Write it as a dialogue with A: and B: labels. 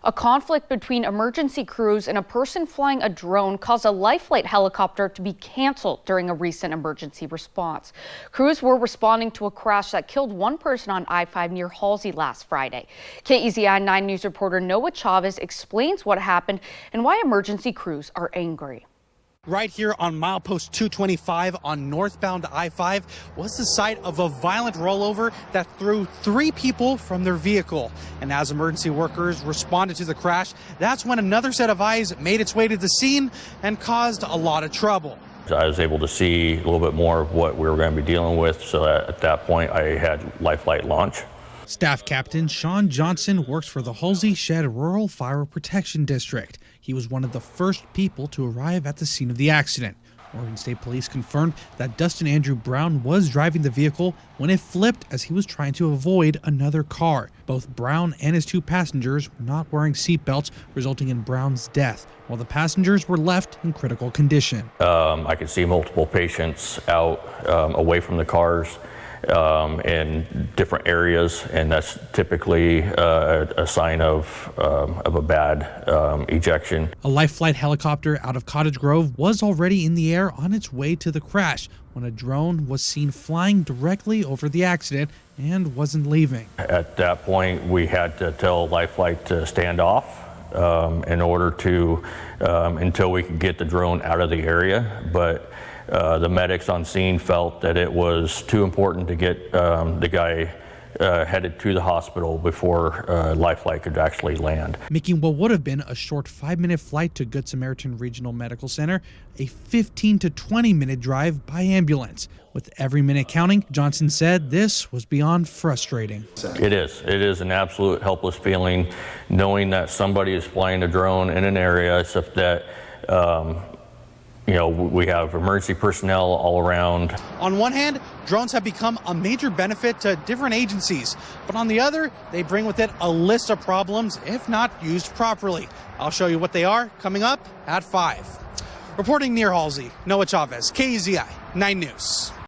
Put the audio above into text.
A: A conflict between emergency crews and a person flying a drone caused a life flight helicopter to be canceled during a recent emergency response. Crews were responding to a crash that killed one person on I-5 near Halsey last Friday. KEZI 9 News reporter Noah Chavez explains what happened and why emergency crews are angry.
B: Right here on milepost 225 on northbound I-5 was the site of a violent rollover that threw 3 people from their vehicle. And as emergency workers responded to the crash, that's when another set of eyes made its way to the scene and caused a lot of trouble.
C: I was able to see a little bit more of what we were going to be dealing with, so that at that point I had life flight launch.
D: Staff Captain Sean Johnson works for the Halsey Shed Rural Fire Protection District. He was one of the first people to arrive at the scene of the accident. Oregon State Police confirmed that Dustin Andrew Brown was driving the vehicle when it flipped as he was trying to avoid another car. Both Brown and his 2 passengers were not wearing seatbelts, resulting in Brown's death, while the passengers were left in critical condition.
C: I could see multiple patients out away from the cars in different areas, and that's typically a sign of a bad ejection.
D: A life flight helicopter out of Cottage Grove was already in the air on its way to the crash when a drone was seen flying directly over the accident and wasn't leaving.
C: At that point, we had to tell life flight to stand off in order to until we could get the drone out of the area, but the medics on scene felt that it was too important to get the guy headed to the hospital before life flight could actually land.
D: Making what would have been a short 5-minute flight to Good Samaritan Regional Medical Center a 15 to 20-minute drive by ambulance. With every minute counting, Johnson said this was beyond frustrating.
C: It is an absolute helpless feeling knowing that somebody is flying a drone in an area except that we have emergency personnel all around.
B: On one hand, drones have become a major benefit to different agencies, but on the other, they bring with it a list of problems if not used properly. I'll show you what they are coming up at 5. Reporting near Halsey, Noah Chavez, KEZI 9 News.